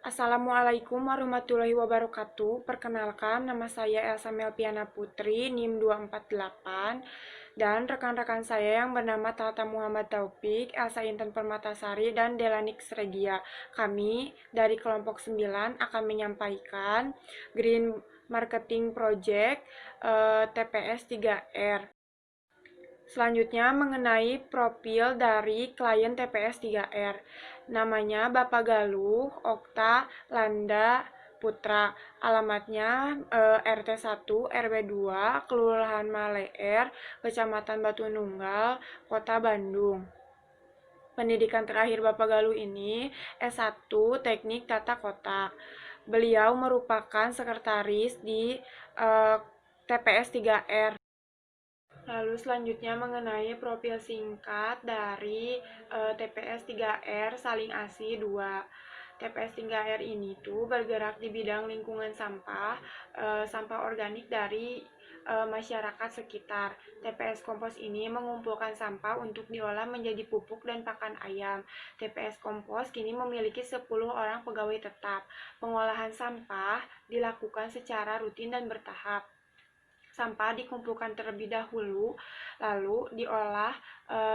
Assalamualaikum warahmatullahi wabarakatuh. Perkenalkan, nama saya Elsa Melpiana Putri, NIM 248, dan rekan-rekan saya yang bernama Tata Muhammad Taufik, Elsa Intan Permatasari, dan Delanix Regia. Kami dari kelompok 9 akan menyampaikan Green Marketing Project TPS 3R. Selanjutnya mengenai profil dari klien TPS 3R. Namanya Bapak Galuh Okta Landa Putra. Alamatnya RT 1 RW 2 Kelurahan Maleer, Kecamatan Batu Nunggal, Kota Bandung. Pendidikan terakhir Bapak Galuh ini S1 Teknik Tata Kota. Beliau merupakan sekretaris di TPS 3R. Lalu selanjutnya mengenai profil singkat dari TPS 3R Saling Asi 2. TPS 3R ini tuh bergerak di bidang lingkungan sampah, sampah organik dari masyarakat sekitar. TPS Kompos ini mengumpulkan sampah untuk diolah menjadi pupuk dan pakan ayam. TPS Kompos kini memiliki 10 orang pegawai tetap. Pengolahan sampah dilakukan secara rutin dan bertahap. Sampah dikumpulkan terlebih dahulu, lalu diolah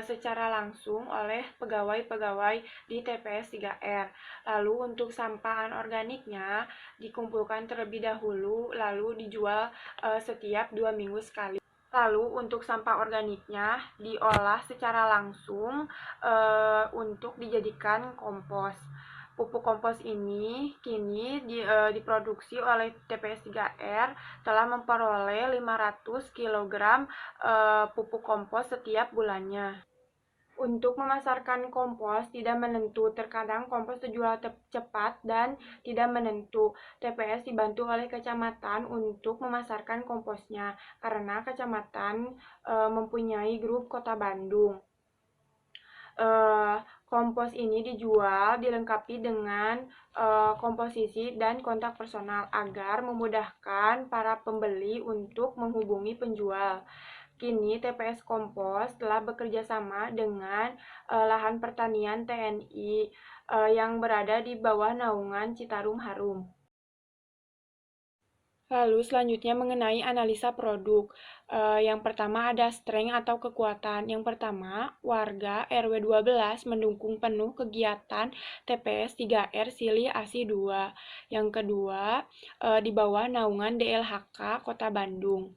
secara langsung oleh pegawai-pegawai di TPS 3R. Lalu untuk sampah anorganiknya dikumpulkan terlebih dahulu, lalu dijual setiap 2 minggu sekali. Lalu untuk sampah organiknya diolah secara langsung untuk dijadikan kompos. Pupuk kompos ini kini diproduksi oleh TPS 3R telah memperoleh 500 kg pupuk kompos setiap bulannya. Untuk memasarkan kompos tidak menentu, terkadang kompos terjual cepat dan tidak menentu. TPS dibantu oleh kecamatan untuk memasarkan komposnya karena kecamatan mempunyai grup Kota Bandung. Kompos ini dijual dilengkapi dengan komposisi dan kontak personal agar memudahkan para pembeli untuk menghubungi penjual. Kini TPS Kompos telah bekerja sama dengan lahan pertanian TNI yang berada di bawah naungan Citarum Harum. Lalu selanjutnya mengenai analisa produk. Yang pertama ada strength atau kekuatan. Yang pertama, warga RW 12 mendukung penuh kegiatan TPS 3R Silih Asi 2. Yang kedua, di bawah naungan DLHK Kota Bandung.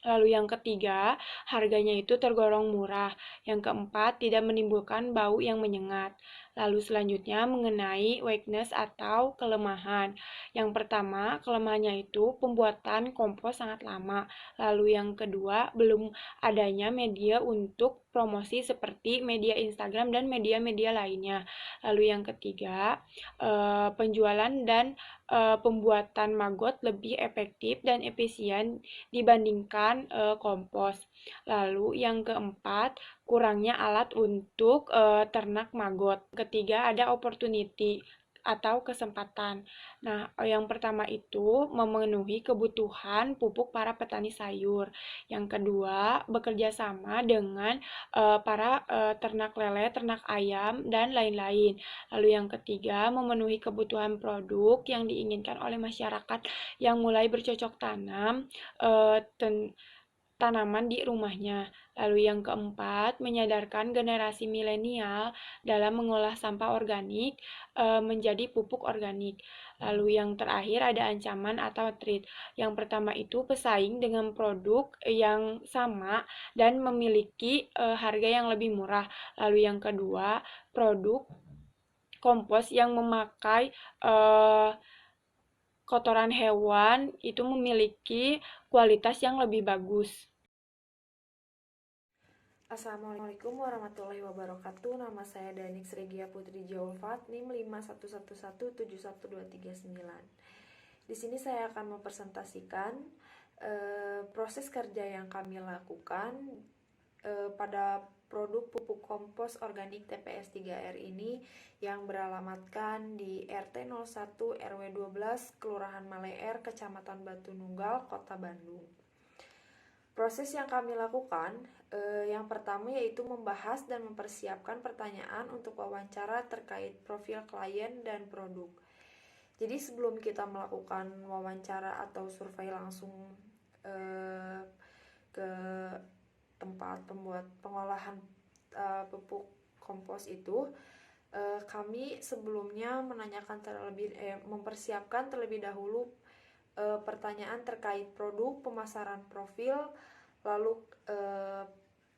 Lalu yang ketiga, harganya itu tergolong murah. Yang keempat, tidak menimbulkan bau yang menyengat. Lalu selanjutnya mengenai weakness atau kelemahan. Yang pertama, kelemahannya itu pembuatan kompos sangat lama. Lalu yang kedua, belum adanya media untuk promosi seperti media Instagram dan media-media lainnya. Lalu yang ketiga, penjualan dan pembuatan maggot lebih efektif dan efisien dibandingkan kompos. Lalu yang keempat, kurangnya alat untuk ternak maggot. Ketiga, ada opportunity atau kesempatan. Nah, yang pertama itu memenuhi kebutuhan pupuk para petani sayur. Yang kedua, bekerja sama dengan para ternak lele, ternak ayam, dan lain-lain. Lalu yang ketiga, memenuhi kebutuhan produk yang diinginkan oleh masyarakat yang mulai bercocok tanam tanaman di rumahnya. Lalu yang keempat, menyadarkan generasi milenial dalam mengolah sampah organik menjadi pupuk organik. Lalu yang terakhir ada ancaman atau threat. Yang pertama itu pesaing dengan produk yang sama dan memiliki harga yang lebih murah. Lalu yang kedua, produk kompos yang memakai kotoran hewan itu memiliki kualitas yang lebih bagus. Assalamualaikum warahmatullahi wabarakatuh. Nama saya Danix Regia Putri Jawafat, NIM 511171239. Di sini saya akan mempresentasikan proses kerja yang kami lakukan pada produk pupuk kompos organik TPS 3R ini yang beralamatkan di RT 01 RW 12 Kelurahan Maleer, Kecamatan Batu Nunggal, Kota Bandung. Proses yang kami lakukan yang pertama yaitu membahas dan mempersiapkan pertanyaan untuk wawancara terkait profil klien dan produk. Jadi sebelum kita melakukan wawancara atau survei langsung ke tempat pengolahan pupuk kompos itu, kami sebelumnya mempersiapkan terlebih dahulu pertanyaan terkait produk, pemasaran profil, lalu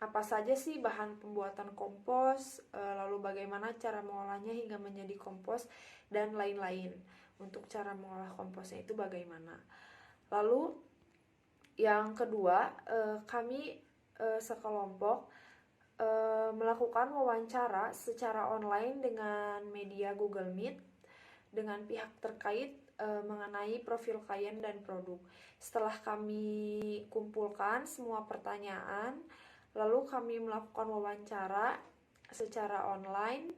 apa saja sih bahan pembuatan kompos, lalu bagaimana cara mengolahnya hingga menjadi kompos, dan lain-lain. Untuk cara mengolah komposnya itu bagaimana. Lalu yang kedua, kami sekelompok melakukan wawancara secara online dengan media Google Meet dengan pihak terkait mengenai profil klien dan produk. Setelah kami kumpulkan semua pertanyaan, lalu kami melakukan wawancara secara online.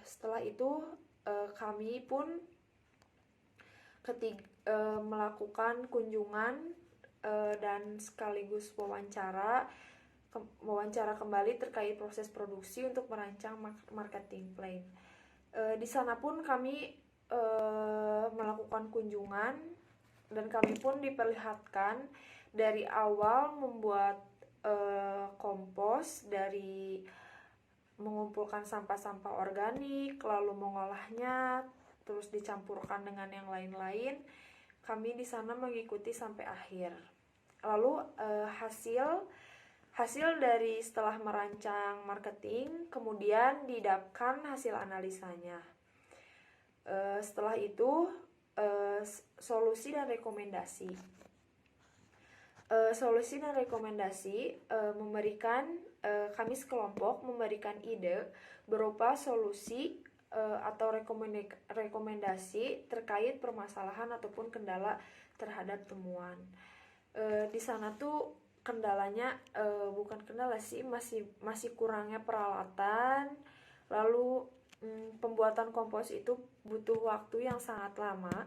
Setelah itu kami pun melakukan kunjungan dan sekaligus wawancara kembali terkait proses produksi untuk merancang marketing plan. Di sana pun kami melakukan kunjungan dan kami pun diperlihatkan dari awal membuat kompos, dari mengumpulkan sampah-sampah organik, lalu mengolahnya, terus dicampurkan dengan yang lain-lain. Kami di sana mengikuti sampai akhir. Lalu hasil dari setelah merancang marketing, kemudian didapatkan hasil analisanya. Setelah itu solusi dan rekomendasi. Solusi dan rekomendasi kami sekelompok memberikan ide berupa solusi atau rekomendasi terkait permasalahan ataupun kendala terhadap temuan. Di sana tuh kendalanya bukan kendala sih, masih kurangnya peralatan. Lalu pembuatan kompos itu butuh waktu yang sangat lama,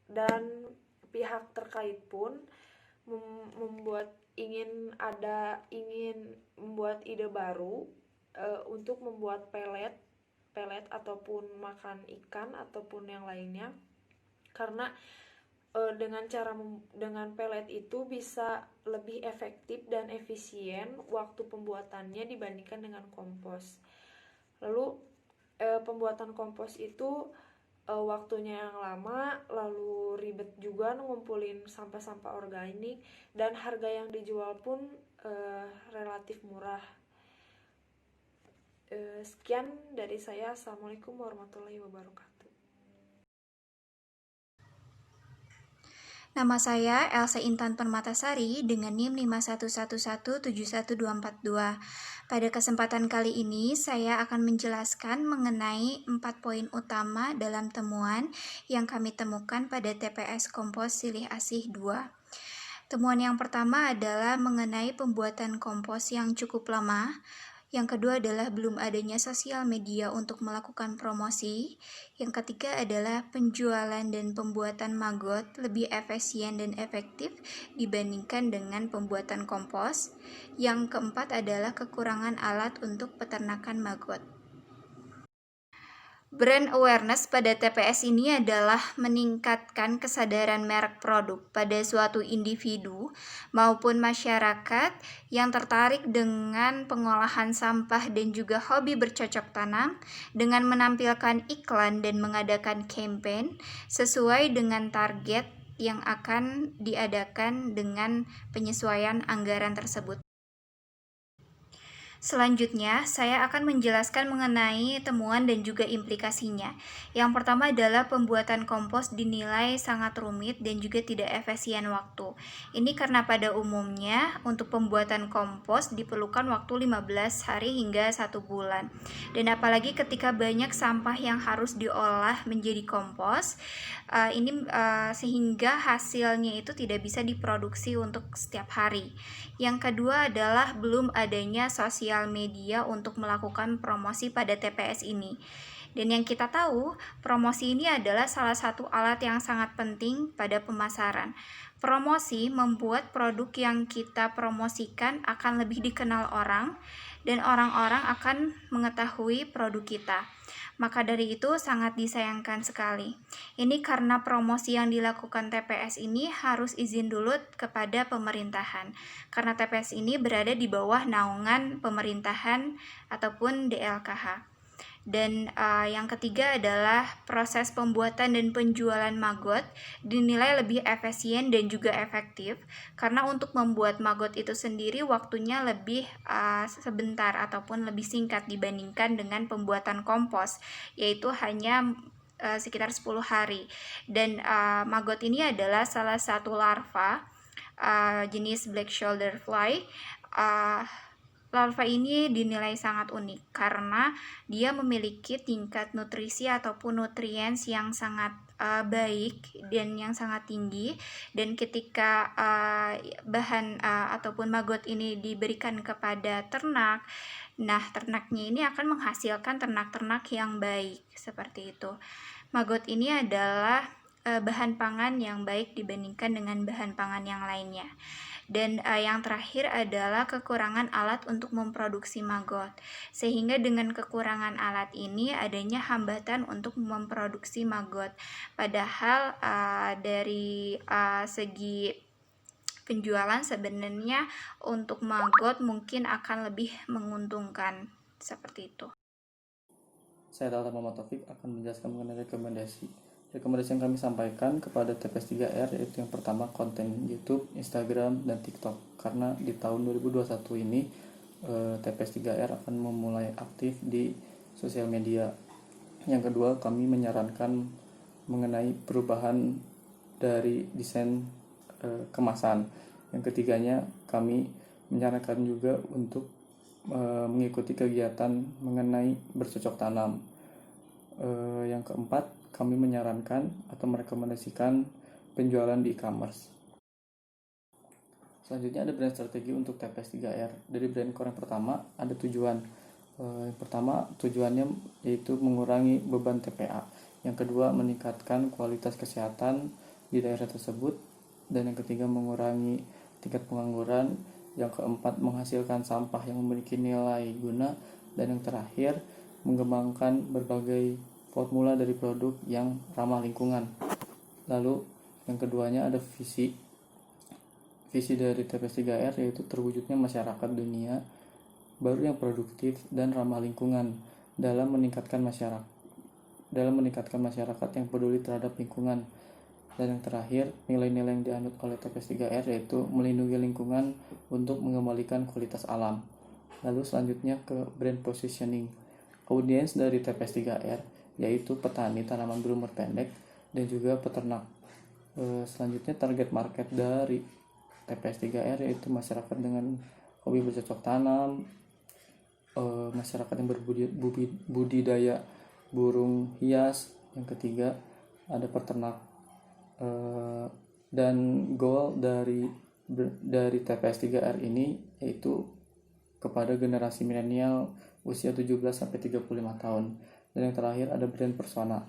dan pihak terkait pun ingin membuat ide baru untuk membuat pelet ataupun makan ikan ataupun yang lainnya, karena dengan pelet itu bisa lebih efektif dan efisien waktu pembuatannya dibandingkan dengan kompos. Lalu pembuatan kompos itu waktunya yang lama, lalu ribet juga ngumpulin sampah-sampah organik, dan harga yang dijual pun relatif murah. Sekian dari saya. Assalamualaikum warahmatullahi wabarakatuh. Nama saya Elsa Intan Permatasari dengan NIM 511171242. Pada kesempatan kali ini, saya akan menjelaskan mengenai 4 poin utama dalam temuan yang kami temukan pada TPS Kompos Silih Asih 2. Temuan yang pertama adalah mengenai pembuatan kompos yang cukup lama. Yang kedua adalah belum adanya sosial media untuk melakukan promosi. Yang ketiga adalah penjualan dan pembuatan maggot lebih efisien dan efektif dibandingkan dengan pembuatan kompos. Yang keempat adalah kekurangan alat untuk peternakan maggot. Brand awareness pada TPS ini adalah meningkatkan kesadaran merek produk pada suatu individu maupun masyarakat yang tertarik dengan pengolahan sampah dan juga hobi bercocok tanam dengan menampilkan iklan dan mengadakan campaign sesuai dengan target yang akan diadakan dengan penyesuaian anggaran tersebut. Selanjutnya, saya akan menjelaskan mengenai temuan dan juga implikasinya. Yang pertama adalah pembuatan kompos dinilai sangat rumit dan juga tidak efisien waktu. Ini karena pada umumnya untuk pembuatan kompos diperlukan waktu 15 hari hingga 1 bulan. Dan apalagi ketika banyak sampah yang harus diolah menjadi kompos, sehingga hasilnya itu tidak bisa diproduksi untuk setiap hari. Yang kedua adalah belum adanya sosial media untuk melakukan promosi pada TPS ini. Dan yang kita tahu, promosi ini adalah salah satu alat yang sangat penting pada pemasaran. Promosi membuat produk yang kita promosikan akan lebih dikenal orang, dan orang-orang akan mengetahui produk kita. Maka dari itu sangat disayangkan sekali. Ini karena promosi yang dilakukan TPS ini harus izin dulu kepada pemerintahan. Karena TPS ini berada di bawah naungan pemerintahan ataupun DLKH. Dan yang ketiga adalah proses pembuatan dan penjualan maggot dinilai lebih efisien dan juga efektif, karena untuk membuat maggot itu sendiri waktunya lebih sebentar ataupun lebih singkat dibandingkan dengan pembuatan kompos, yaitu hanya sekitar 10 hari. Dan maggot ini adalah salah satu larva jenis black shoulder fly. Larva ini dinilai sangat unik karena dia memiliki tingkat nutrisi ataupun nutriens yang sangat baik dan yang sangat tinggi, dan ketika bahan ataupun maggot ini diberikan kepada ternak, nah ternaknya ini akan menghasilkan ternak-ternak yang baik, seperti itu. Maggot ini adalah bahan pangan yang baik dibandingkan dengan bahan pangan yang lainnya. Dan yang terakhir adalah kekurangan alat untuk memproduksi maggot. Sehingga dengan kekurangan alat ini adanya hambatan untuk memproduksi maggot. Padahal dari segi penjualan sebenarnya untuk maggot mungkin akan lebih menguntungkan, seperti itu. Saya Tata Muhammad Taufik akan menjelaskan mengenai rekomendasi. Rekomendasi yang kami sampaikan kepada TPS 3R yaitu yang pertama konten YouTube, Instagram, dan TikTok. Karena di tahun 2021 ini TPS 3R akan memulai aktif di sosial media. Yang kedua, kami menyarankan mengenai perubahan dari desain kemasan. Yang ketiganya, kami menyarankan juga untuk mengikuti kegiatan mengenai bercocok tanam. Yang keempat, kami menyarankan atau merekomendasikan penjualan di e-commerce. Selanjutnya ada brand strategi untuk TPS 3R. Dari brand core yang pertama ada tujuan. Yang pertama tujuannya yaitu mengurangi beban TPA. Yang kedua meningkatkan kualitas kesehatan di daerah tersebut. Dan yang ketiga mengurangi tingkat pengangguran. Yang keempat menghasilkan sampah yang memiliki nilai guna. Dan yang terakhir mengembangkan berbagai formula dari produk yang ramah lingkungan. Lalu yang keduanya ada visi dari TPS 3R yaitu terwujudnya masyarakat dunia baru yang produktif dan ramah lingkungan dalam meningkatkan masyarakat yang peduli terhadap lingkungan. Dan yang terakhir, nilai-nilai yang dianut oleh TPS 3R yaitu melindungi lingkungan untuk mengembalikan kualitas alam. Lalu selanjutnya ke brand positioning. Audiens dari TPS 3R yaitu petani tanaman berumur pendek dan juga peternak. Selanjutnya target market dari TPS 3R yaitu masyarakat dengan hobi bercocok tanam, masyarakat yang berbudidaya burung hias. Yang ketiga ada peternak. Dan goal dari TPS 3R ini yaitu kepada generasi milenial usia 17-35 tahun. Dan yang terakhir ada brand persona.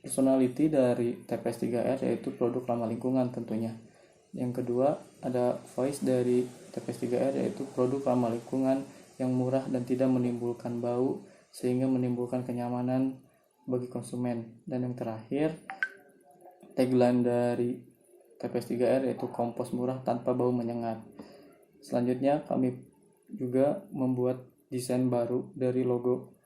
Personality dari TPS 3R yaitu produk ramah lingkungan tentunya. Yang kedua ada voice dari TPS 3R yaitu produk ramah lingkungan yang murah dan tidak menimbulkan bau sehingga menimbulkan kenyamanan bagi konsumen. Dan yang terakhir tagline dari TPS 3R yaitu kompos murah tanpa bau menyengat. Selanjutnya kami juga membuat desain baru dari logo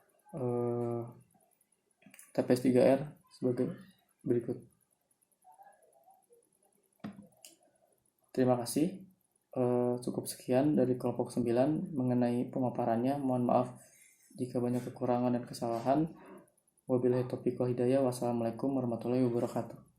TPS 3R sebagai berikut. Terima kasih. Cukup sekian dari kelompok 9 mengenai pemaparannya. Mohon maaf jika banyak kekurangan dan kesalahan. Wabillahi taufiq wal hidayah. Wassalamualaikum warahmatullahi wabarakatuh.